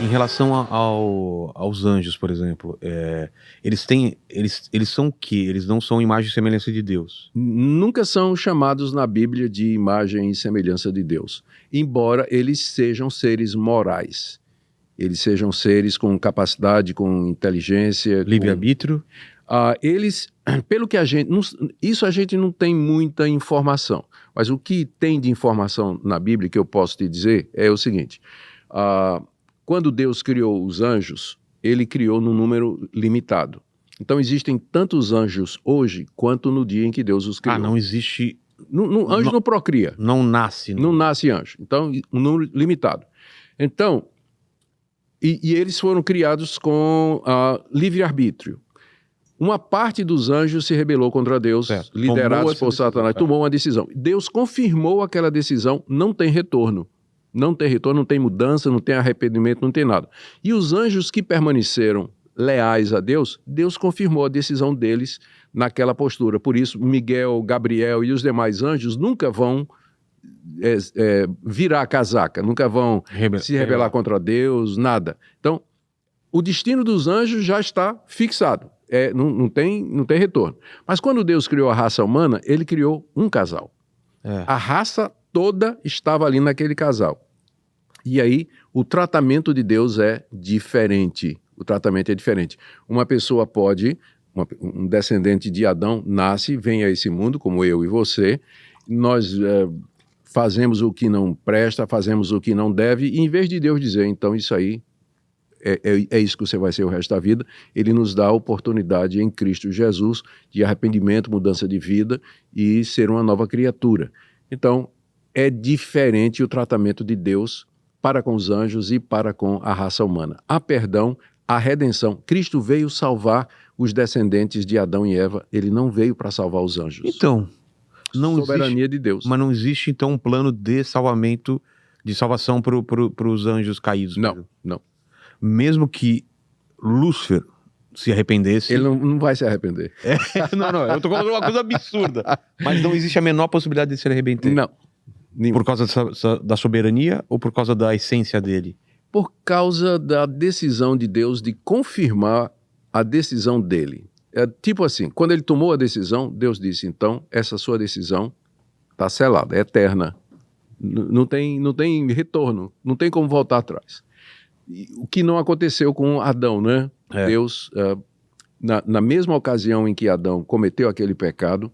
Em relação aos anjos, por exemplo, eles são o quê? Eles não são imagem e semelhança de Deus. Nunca são chamados na Bíblia de imagem e semelhança de Deus, embora eles sejam seres morais. Eles sejam seres com capacidade, com inteligência. Livre-arbítrio? Eles, pelo que a gente... isso a gente não tem muita informação, mas o que tem de informação na Bíblia que eu posso te dizer é o seguinte... quando Deus criou os anjos, ele criou num número limitado. Então existem tantos anjos hoje quanto no dia em que Deus os criou. Não existe... Anjo não procria. Não nasce. Não nasce anjo. Então, um número limitado. Então, e eles foram criados com livre-arbítrio. Uma parte dos anjos se rebelou contra Deus, certo. Liderados por Satanás, tomou uma decisão. Deus confirmou aquela decisão, não tem retorno. Não tem retorno, não tem mudança, não tem arrependimento, não tem nada. E os anjos que permaneceram leais a Deus, Deus confirmou a decisão deles naquela postura. Por isso, Miguel, Gabriel e os demais anjos nunca vão virar a casaca, nunca vão se rebelar contra Deus, nada. Então, o destino dos anjos já está fixado, não tem retorno. Mas quando Deus criou a raça humana, ele criou um casal. A raça toda estava ali naquele casal. E aí, o tratamento de Deus é diferente. O tratamento é diferente. Uma pessoa pode, um descendente de Adão nasce, vem a esse mundo, como eu e você, nós fazemos o que não presta, fazemos o que não deve, e em vez de Deus dizer, então isso aí, é isso que você vai ser o resto da vida, ele nos dá a oportunidade em Cristo Jesus de arrependimento, mudança de vida e ser uma nova criatura. Então, é diferente o tratamento de Deus para com os anjos e para com a raça humana. Há perdão, há redenção. Cristo veio salvar os descendentes de Adão e Eva. Ele não veio para salvar os anjos. Então, não soberania existe, de Deus. Mas não existe, então, um plano de salvamento, de salvação para os anjos caídos? Não. Mesmo que Lúcifer se arrependesse... Ele não vai se arrepender. Não, eu estou falando uma coisa absurda. Mas não existe a menor possibilidade de se arrepender? Não. Por causa da soberania ou por causa da essência dele? Por causa da decisão de Deus de confirmar a decisão dele. É tipo assim, quando ele tomou a decisão, Deus disse, então, essa sua decisão está selada, é eterna. Não tem retorno, não tem como voltar atrás. O que não aconteceu com Adão, né? Deus, na mesma ocasião em que Adão cometeu aquele pecado,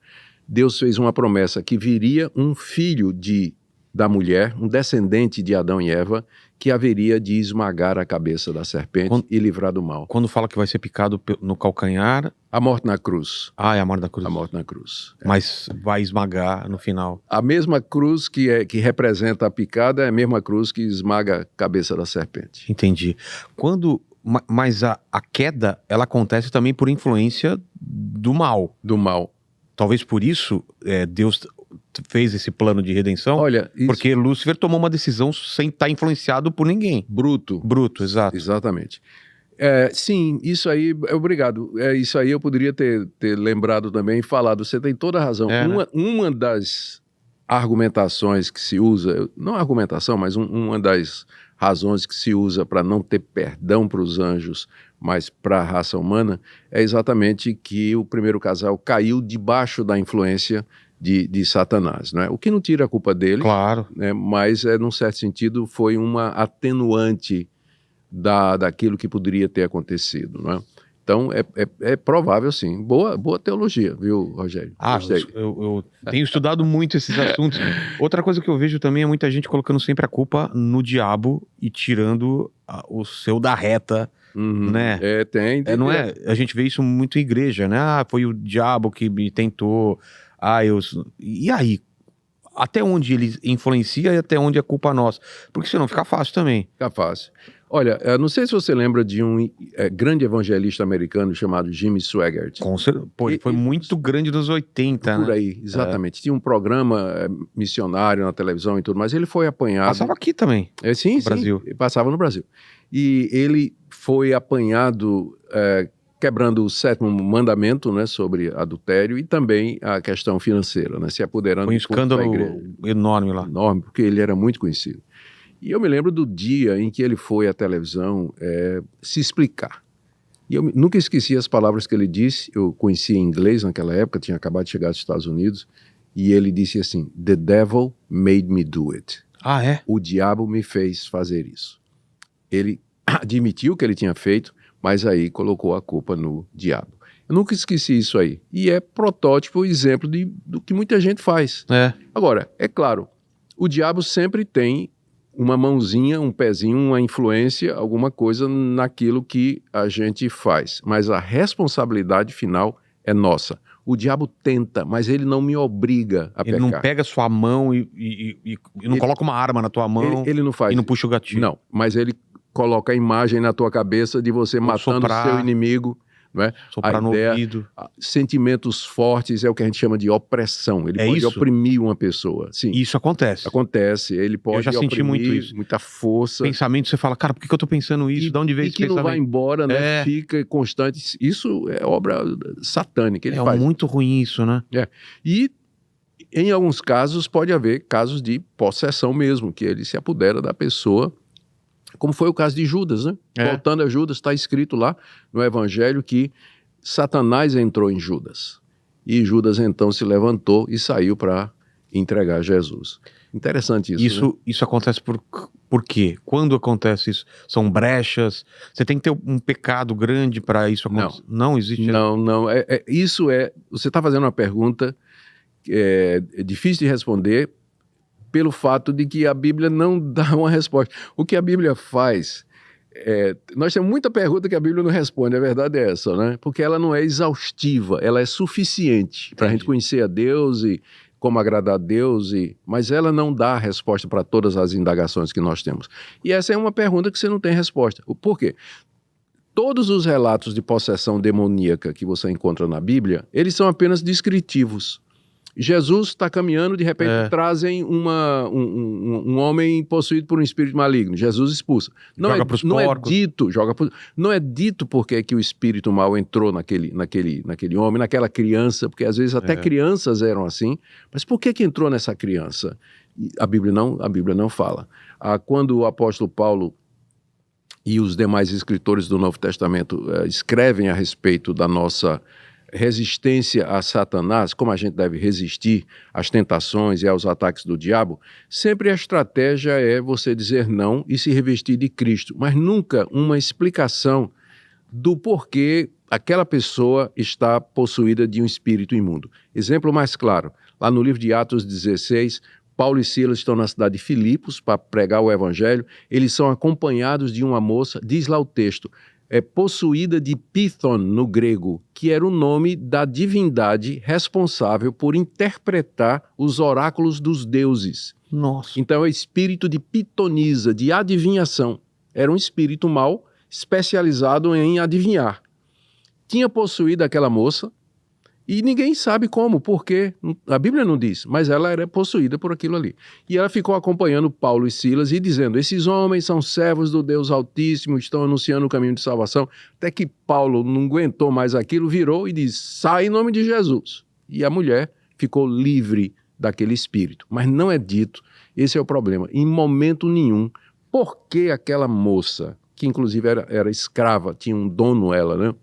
Deus fez uma promessa que viria um filho da mulher, um descendente de Adão e Eva, que haveria de esmagar a cabeça da serpente e livrar do mal. Quando fala que vai ser picado no calcanhar... A morte na cruz. É a morte na cruz. A morte na cruz. Mas vai esmagar no final. A mesma cruz que representa a picada é a mesma cruz que esmaga a cabeça da serpente. Entendi. Mas a queda, ela acontece também por influência do mal. Do mal. Talvez por isso Deus fez esse plano de redenção. Olha, porque Lúcifer tomou uma decisão sem estar influenciado por ninguém. Bruto, exato. Exatamente. Sim, isso aí, obrigado. Isso aí eu poderia ter lembrado também e falado. Você tem toda a razão. Uma das argumentações que se usa, não argumentação, mas uma das razões que se usa para não ter perdão para os anjos, mas para a raça humana, é exatamente que o primeiro casal caiu debaixo da influência de Satanás, né? O que não tira a culpa dele, claro, né? Mas, num certo sentido, foi uma atenuante daquilo que poderia ter acontecido, né? Então, é provável, sim. Boa teologia, viu, Rogério? Eu tenho estudado muito esses assuntos. Outra coisa que eu vejo também é muita gente colocando sempre a culpa no diabo e tirando o seu da reta, né? Tem. Não é? A gente vê isso muito em igreja, né? Foi o diabo que me tentou. E aí? Até onde ele influencia e até onde é culpa nossa? Porque senão fica fácil também. Fica fácil. Olha, não sei se você lembra de um grande evangelista americano chamado Jimmy Swaggart. Ele foi muito grande nos 80, por aí, exatamente. Tinha um programa missionário na televisão e tudo, mas ele foi apanhado... Passava aqui também, sim, no Brasil. Passava no Brasil. E ele foi apanhado quebrando o 7º mandamento, né, sobre adultério e também a questão financeira, né, se apoderando... Foi um escândalo enorme lá. Enorme, porque ele era muito conhecido. E eu me lembro do dia em que ele foi à televisão se explicar. E eu nunca esqueci as palavras que ele disse. Eu conhecia inglês naquela época, tinha acabado de chegar dos Estados Unidos. E ele disse assim: "The devil made me do it." Ah, é? O diabo me fez fazer isso. Ele admitiu que ele tinha feito, mas aí colocou a culpa no diabo. Eu nunca esqueci isso aí. E é protótipo, exemplo do que muita gente faz. É. Agora, é claro, o diabo sempre tem uma mãozinha, um pezinho, uma influência, alguma coisa naquilo que a gente faz. Mas a responsabilidade final é nossa. O diabo tenta, mas ele não me obriga a pecar. Ele não pega sua mão e não coloca uma arma na tua mão Ele não faz e não isso. puxa o gatilho. Não, mas ele coloca a imagem na tua cabeça de você matando o seu inimigo. Não é? Soprar no ouvido. Sentimentos fortes é o que a gente chama de opressão. Ele pode oprimir uma pessoa. Sim. Isso acontece. Acontece. Ele pode eu já senti muito isso. Muita força. Pensamento, você fala, cara, por que eu tô pensando isso? De onde veio esse pensamento? E que não vai embora, né? Fica constante. Isso é obra satânica. Ele faz. Muito ruim isso, né? E em alguns casos pode haver casos de possessão mesmo, que ele se apodera da pessoa. Como foi o caso de Judas, né? Voltando a Judas, está escrito lá no Evangelho que Satanás entrou em Judas. E Judas então se levantou e saiu para entregar Jesus. Interessante isso. Né? Isso acontece por quê? Quando acontece isso? São brechas? Você tem que ter um pecado grande para isso acontecer? Não existe? Não. Isso é... Você está fazendo uma pergunta é difícil de responder, pelo fato de que a Bíblia não dá uma resposta. O que a Bíblia faz... nós temos muita pergunta que a Bíblia não responde, a verdade é essa, né? Porque ela não é exaustiva, ela é suficiente para a gente conhecer a Deus e como agradar a Deus, mas ela não dá a resposta para todas as indagações que nós temos. E essa é uma pergunta que você não tem resposta. Por quê? Todos os relatos de possessão demoníaca que você encontra na Bíblia, eles são apenas descritivos. Jesus está caminhando, de repente trazem um homem possuído por um espírito maligno. Jesus expulsa. Não é dito porque que o espírito mal entrou naquele homem, naquela criança, porque às vezes até crianças eram assim. Mas por que entrou nessa criança? A Bíblia não fala. Quando o apóstolo Paulo e os demais escritores do Novo Testamento escrevem a respeito da nossa resistência a Satanás, como a gente deve resistir às tentações e aos ataques do diabo, sempre a estratégia é você dizer não e se revestir de Cristo, mas nunca uma explicação do porquê aquela pessoa está possuída de um espírito imundo. Exemplo mais claro, lá no livro de Atos 16, Paulo e Silas estão na cidade de Filipos para pregar o evangelho, eles são acompanhados de uma moça, diz lá o texto, possuída de Python no grego, que era o nome da divindade responsável por interpretar os oráculos dos deuses. Nossa. Então é espírito de pitonisa, de adivinhação. Era um espírito mau especializado em adivinhar. Tinha possuído aquela moça e ninguém sabe como, porque a Bíblia não diz, mas ela era possuída por aquilo ali. E ela ficou acompanhando Paulo e Silas e dizendo, esses homens são servos do Deus Altíssimo, estão anunciando o caminho de salvação, até que Paulo não aguentou mais aquilo, virou e disse, sai em nome de Jesus. E a mulher ficou livre daquele espírito. Mas não é dito, esse é o problema, em momento nenhum, por que aquela moça, que inclusive era escrava, tinha um dono ela, né?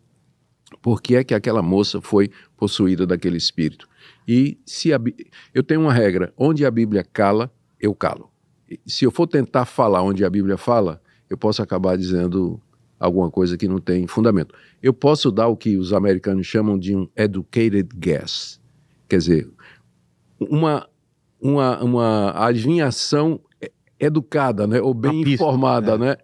Por que é que aquela moça foi possuída daquele espírito? E eu tenho uma regra, onde a Bíblia cala, eu calo. Se eu for tentar falar onde a Bíblia fala, eu posso acabar dizendo alguma coisa que não tem fundamento. Eu posso dar o que os americanos chamam de um educated guess. Quer dizer, uma adivinhação educada, né? Ou bem informada, né?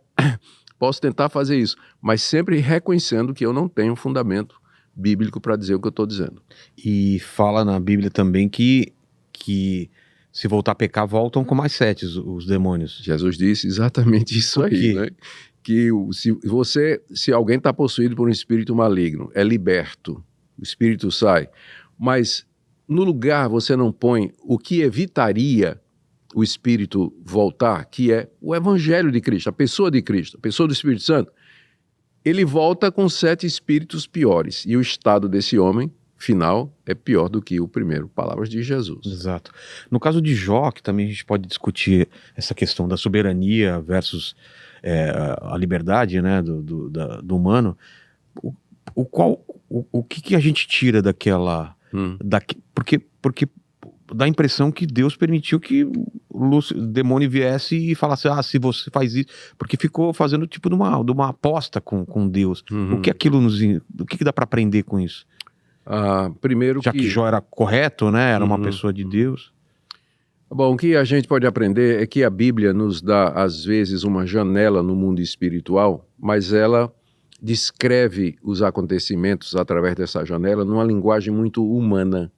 Posso tentar fazer isso, mas sempre reconhecendo que eu não tenho fundamento bíblico para dizer o que eu estou dizendo. E fala na Bíblia também que se voltar a pecar, voltam com mais 7 os demônios. Jesus disse exatamente isso aí, né? Que se alguém está possuído por um espírito maligno, é liberto, o espírito sai, mas no lugar você não põe o que evitaria o Espírito voltar, que é o Evangelho de Cristo, a pessoa de Cristo, a pessoa do Espírito Santo. Ele volta com 7 espíritos piores, e o estado desse homem final é pior do que o primeiro, palavras de Jesus. Exato. No caso de Jó, que também a gente pode discutir essa questão da soberania versus a liberdade, né, do humano, o que a gente tira daquela... Porque dá a impressão que Deus permitiu que o demônio viesse e falasse, se você faz isso, porque ficou fazendo tipo de uma aposta com Deus. O que aquilo o que dá para aprender com isso? Primeiro já que Jó era correto, né? Era uma pessoa de Deus. Bom, o que a gente pode aprender é que a Bíblia nos dá, às vezes, uma janela no mundo espiritual, mas ela descreve os acontecimentos através dessa janela numa linguagem muito humana.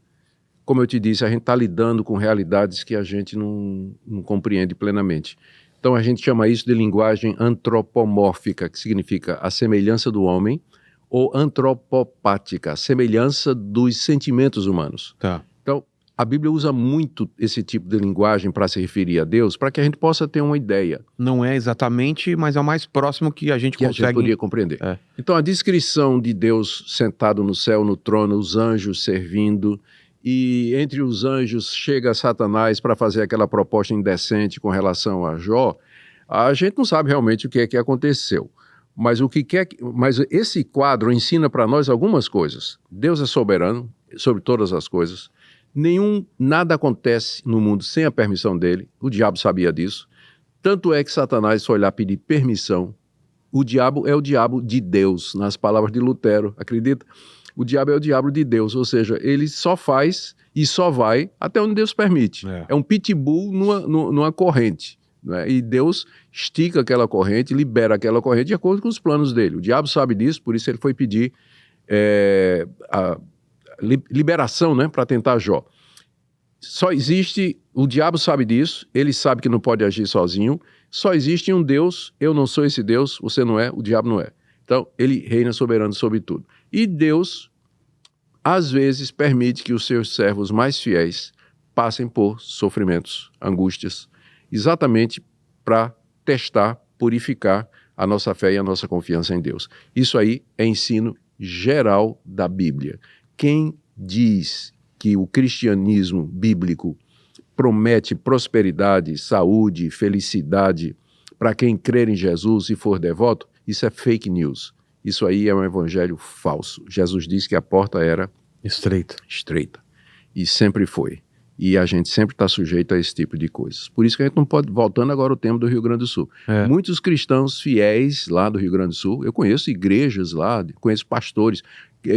Como eu te disse, a gente está lidando com realidades que a gente não compreende plenamente. Então a gente chama isso de linguagem antropomórfica, que significa a semelhança do homem, ou antropopática, a semelhança dos sentimentos humanos. Tá. Então, a Bíblia usa muito esse tipo de linguagem para se referir a Deus, para que a gente possa ter uma ideia. Não é exatamente, mas é o mais próximo que a gente consegue... a gente poderia compreender. Então, a descrição de Deus sentado no céu, no trono, os anjos servindo, e entre os anjos chega Satanás para fazer aquela proposta indecente com relação a Jó, a gente não sabe realmente o que é que aconteceu. Mas esse quadro ensina para nós algumas coisas. Deus é soberano sobre todas as coisas. Nada acontece no mundo sem a permissão dele. O diabo sabia disso. Tanto é que Satanás foi lá pedir permissão. O diabo é o diabo de Deus, nas palavras de Lutero, acredita? O diabo é o diabo de Deus, ou seja, ele só faz e só vai até onde Deus permite. É um pitbull numa corrente. Né? E Deus estica aquela corrente, libera aquela corrente de acordo com os planos dele. O diabo sabe disso, por isso ele foi pedir a liberação, né, para tentar Jó. Só existe, o diabo sabe disso, ele sabe que não pode agir sozinho, só existe um Deus, eu não sou esse Deus, você não é, o diabo não é. Então, ele reina soberano sobre tudo. E Deus, às vezes, permite que os seus servos mais fiéis passem por sofrimentos, angústias, exatamente para testar, purificar a nossa fé e a nossa confiança em Deus. Isso aí é ensino geral da Bíblia. Quem diz que o cristianismo bíblico promete prosperidade, saúde, felicidade para quem crer em Jesus e for devoto, isso é fake news. Isso aí é um evangelho falso. Jesus disse que a porta era estreita. E sempre foi. E a gente sempre está sujeito a esse tipo de coisas. Por isso que a gente não pode... Voltando agora ao tema do Rio Grande do Sul. Muitos cristãos fiéis lá do Rio Grande do Sul, eu conheço igrejas lá, conheço pastores,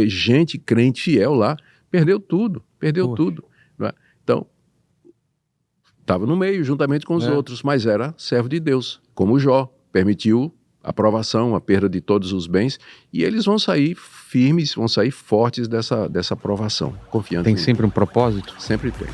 gente crente fiel lá, perdeu tudo. Não é? Então, estava no meio, juntamente com os outros, mas era servo de Deus, como Jó, permitiu a provação, a perda de todos os bens, e eles vão sair firmes, vão sair fortes dessa provação, confiantes. Tem sempre um propósito? Sempre tem.